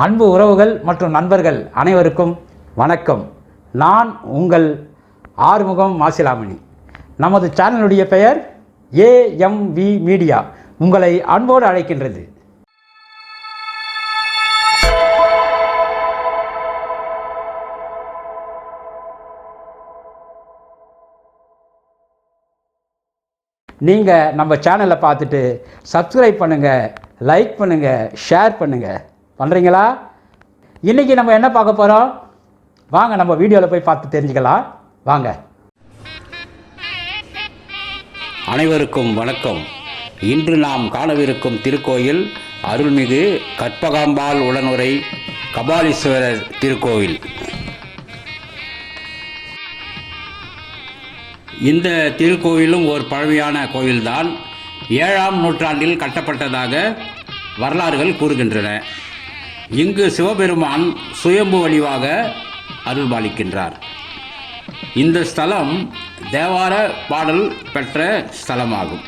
அன்பு உறவுகள் மற்றும் நண்பர்கள் அனைவருக்கும் வணக்கம். நான் உங்கள் ஆறுமுகம் மாசிலாமணி. நமது சேனலுடைய பெயர் AMV மீடியா உங்களை அன்போடு அழைக்கின்றது. நீங்கள் நம்ம சேனலை பார்த்துட்டு சப்ஸ்கிரைப் பண்ணுங்கள், லைக் பண்ணுங்கள், ஷேர் பண்ணுறீங்களா? இன்றைக்கி நம்ம என்ன பார்க்க போகிறோம்? வாங்க நம்ம வீடியோவில் போய் பார்த்து தெரிஞ்சுக்கலாம். வாங்க. அனைவருக்கும் வணக்கம். இன்று நாம் காணவிருக்கும் திருக்கோயில் அருள்மிகு கற்பகாம்பாள் உடனுரை கபாலீஸ்வரர் திருக்கோவில். இந்த திருக்கோயிலும் ஒரு பழமையான கோயில்தான். 7ஆம் நூற்றாண்டில் கட்டப்பட்டதாக வரலாறுகள் கூறுகின்றன. இங்கு சிவபெருமான் சுயம்பு வடிவாக அருள்பாலிக்கின்றார். இந்த ஸ்தலம் தேவார பாடல் பெற்ற ஸ்தலமாகும்.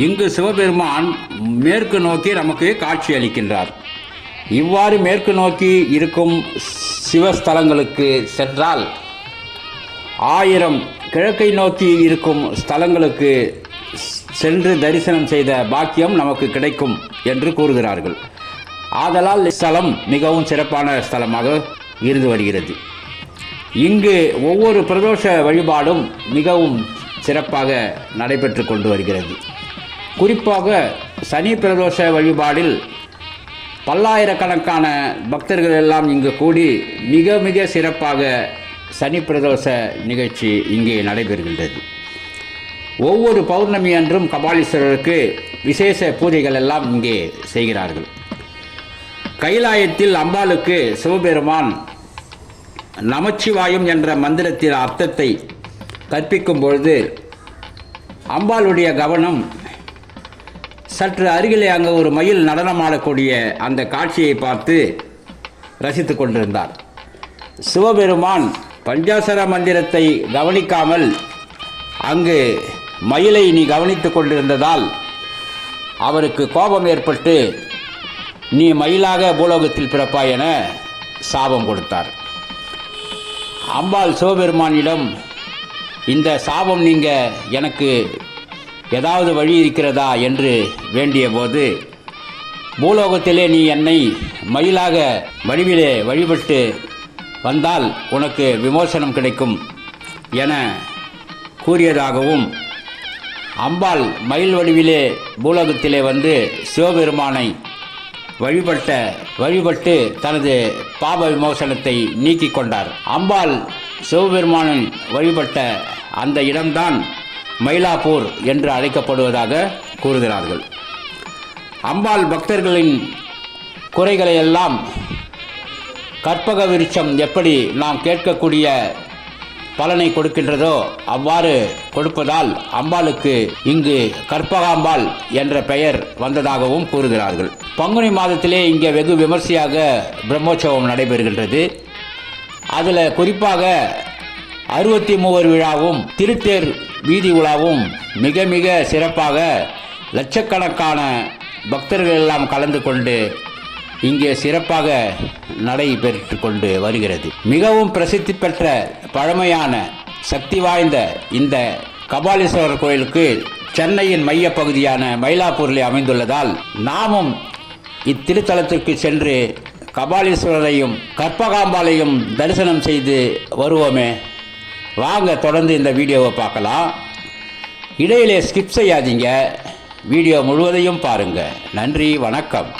இங்கு சிவபெருமான் மேற்கு நோக்கி நமக்கு காட்சி அளிக்கின்றார். இவ்வாறு மேற்கு நோக்கி இருக்கும் சிவஸ்தலங்களுக்கு சென்றால் 1000 கிழக்கை நோக்கி இருக்கும் ஸ்தலங்களுக்கு சென்று தரிசனம் செய்த பாக்கியம் நமக்கு கிடைக்கும் என்று கூறுகிறார்கள். ஆதலால் இஸ்தலம் மிகவும் சிறப்பான ஸ்தலமாக இருந்து வருகிறது. இங்கு ஒவ்வொரு பிரதோஷ வழிபாடும் மிகவும் சிறப்பாக நடைபெற்று கொண்டு வருகிறது. குறிப்பாக சனி பிரதோஷ வழிபாடில் பல்லாயிரக்கணக்கான பக்தர்கள் எல்லாம் இங்கு கூடி மிக மிக சிறப்பாக சனி பிரதோஷ நிகழ்ச்சி இங்கே நடைபெறுகின்றது. ஒவ்வொரு பௌர்ணமி அன்றும் கபாலீஸ்வரருக்கு விசேஷ பூஜைகள் எல்லாம் இங்கே செய்கிறார்கள். கைலாயத்தில் அம்பாளுக்கு சிவபெருமான் நமச்சிவாயம் என்ற மந்திரத்தின் அர்த்தத்தை கற்பிக்கும் பொழுது அம்பாளுடைய கவனம் சற்று அருகிலே அங்கே ஒரு மயில் நடனமாடக்கூடிய அந்த காட்சியை பார்த்து ரசித்து கொண்டிருந்தார். சிவபெருமான் பஞ்சாசர மந்திரத்தை கவனிக்காமல் அங்கு மயிலை நீ கவனித்து கொண்டிருந்ததால் அவருக்கு கோபம் ஏற்பட்டு நீ மயிலாக பூலோகத்தில் பிறப்பாய் என சாபம் கொடுத்தார். அம்பாள் சிவபெருமானிடம் இந்த சாபம் நீங்க எனக்கு ஏதாவது வழி இருக்கிறதா என்று வேண்டிய போது, பூலோகத்திலே நீ என்னை மயிலாக வடிவிலே வழிபட்டு வந்தால் உனக்கு விமோசனம் கிடைக்கும் என கூறியதாகவும், அம்பாள் மயில் வடிவிலே பூலோகத்திலே வந்து சிவபெருமானை வழிபட்டு தனது பாப விமோசனத்தை நீக்கிக் கொண்டார். அம்பாள் சிவபெருமானை வழிபட்ட அந்த இடம்தான் மயிலாப்பூர் என்று அழைக்கப்படுவதாக கூறுகிறார்கள். அம்பாள் பக்தர்களின் குறைகளை எல்லாம் கற்பக விருட்சம் எப்படி நாம் கேட்கக்கூடிய பலனை கொடுக்கின்றதோ அவ்வாறு கொடுப்பதால் அம்பாளுக்கு இங்கு கற்பகாம்பாள் என்ற பெயர் வந்ததாகவும் கூறுகிறார்கள். பங்குனி மாதத்திலே இங்கே வெகு விமர்சையாக பிரம்மோற்சவம் நடைபெறுகின்றது. அதில் குறிப்பாக 63 விழாவும் திருத்தேர் வீதி உலாவும் மிக மிக சிறப்பாக லட்சக்கணக்கான பக்தர்கள் எல்லாம் கலந்து கொண்டு இங்கே சிறப்பாக நடைபெற்று கொண்டு வருகிறது. மிகவும் பிரசித்தி பெற்ற பழமையான சக்தி வாய்ந்த இந்த கபாலீஸ்வரர் கோயிலுக்கு சென்னையின் மைய பகுதியான மயிலாப்பூரில் அமைந்துள்ளதால் நாமும் இத்திருத்தலத்திற்கு சென்று கபாலீஸ்வரரையும் கற்பகாம்பாளையும் தரிசனம் செய்து வருவோமே. வாங்க தொடர்ந்து இந்த வீடியோவை பார்க்கலாம். இடையிலே ஸ்கிப் செய்யாதீங்க, வீடியோ முழுவதையும் பாருங்கள். நன்றி, வணக்கம்.